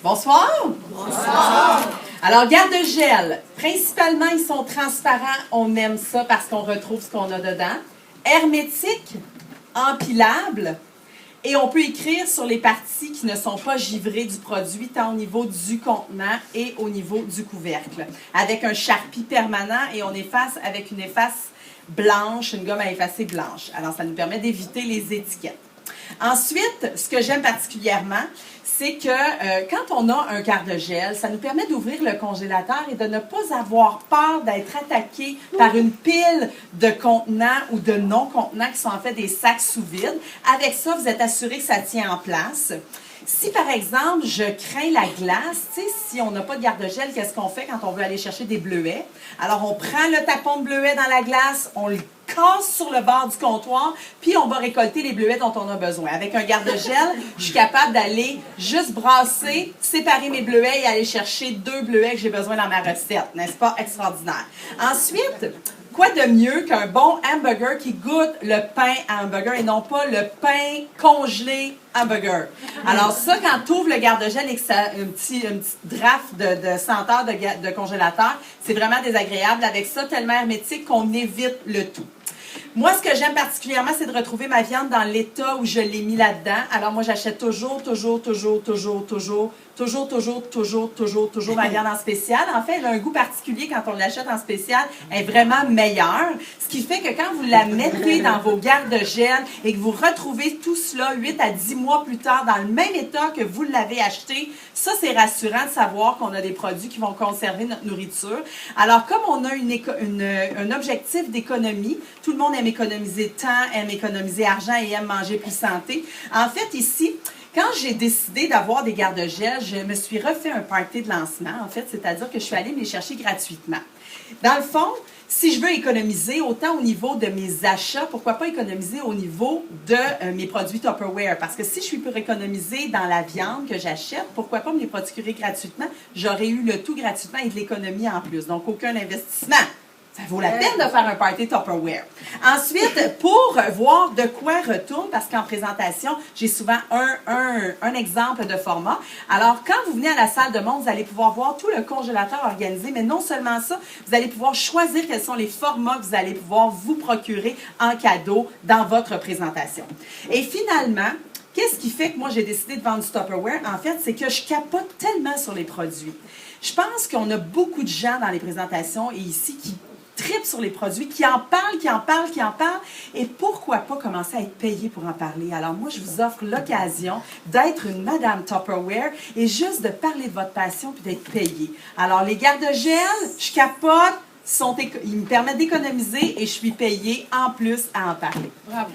Bonsoir! Bonsoir! Alors, garde-gel. Principalement, ils sont transparents. On aime ça parce qu'on retrouve ce qu'on a dedans. Hermétique, empilable. Et on peut écrire sur les parties qui ne sont pas givrées du produit, tant au niveau du contenant et au niveau du couvercle. Avec un Sharpie permanent et on efface avec une efface blanche, une gomme à effacer blanche. Alors, ça nous permet d'éviter les étiquettes. Ensuite, ce que j'aime particulièrement, c'est que quand on a un garde-gel, ça nous permet d'ouvrir le congélateur et de ne pas avoir peur d'être attaqué par une pile de contenants ou de non-contenants qui sont en fait des sacs sous vide. Avec ça, vous êtes assuré que ça tient en place. Si, par exemple, je crains la glace, tu sais, si on n'a pas de garde-gel, qu'est-ce qu'on fait quand on veut aller chercher des bleuets? Alors, on prend le tapon de bleuet dans la glace, on le casse sur le bord du comptoir, puis on va récolter les bleuets dont on a besoin. Avec un garde-gel, je suis capable d'aller juste brasser, séparer mes bleuets et aller chercher 2 bleuets que j'ai besoin dans ma recette. N'est-ce pas? Extraordinaire. Ensuite, quoi de mieux qu'un bon hamburger qui goûte le pain à hamburger et non pas le pain congelé hamburger. Alors ça, quand tu ouvres le garde-gel et que ça a une petite draft de senteur de congélateur, c'est vraiment désagréable. Avec ça, tellement hermétique qu'on évite le tout. Moi, ce que j'aime particulièrement, c'est de retrouver ma viande dans l'état où je l'ai mis là-dedans. Alors moi, j'achète toujours ma viande en spécial. En fait, elle a un goût particulier quand on l'achète en spécial. Elle est vraiment meilleure. Ce qui fait que quand vous la mettez dans vos garde-gel et que vous retrouvez tout cela 8 à 10 mois plus tard dans le même état que vous l'avez acheté, ça, c'est rassurant de savoir qu'on a des produits qui vont conserver notre nourriture. Alors, comme on a un objectif d'économie, tout le monde aime économiser temps, aime économiser argent et aime manger plus santé. En fait, ici, quand j'ai décidé d'avoir des garde-gel, je me suis refait un party de lancement, en fait, c'est-à-dire que je suis allée me les chercher gratuitement. Dans le fond, si je veux économiser autant au niveau de mes achats, pourquoi pas économiser au niveau de mes produits Tupperware? Parce que si je suis pour économiser dans la viande que j'achète, pourquoi pas me les procurer gratuitement? J'aurais eu le tout gratuitement et de l'économie en plus. Donc, aucun investissement. Ça vaut la peine de faire un party Tupperware. Ensuite, pour voir de quoi retourne, parce qu'en présentation, j'ai souvent un exemple de format. Alors, quand vous venez à la salle de monde, vous allez pouvoir voir tout le congélateur organisé, mais non seulement ça, vous allez pouvoir choisir quels sont les formats que vous allez pouvoir vous procurer en cadeau dans votre présentation. Et finalement, qu'est-ce qui fait que moi, j'ai décidé de vendre du Tupperware? En fait, c'est que je capote tellement sur les produits. Je pense qu'on a beaucoup de gens dans les présentations et ici qui tripent sur les produits, qui en parlent, et pourquoi pas commencer à être payé pour en parler. Alors moi, je vous offre l'occasion d'être une Madame Tupperware et juste de parler de votre passion puis d'être payé. Alors les garde-gel, je capote, ils me permettent d'économiser et je suis payée en plus à en parler. Bravo!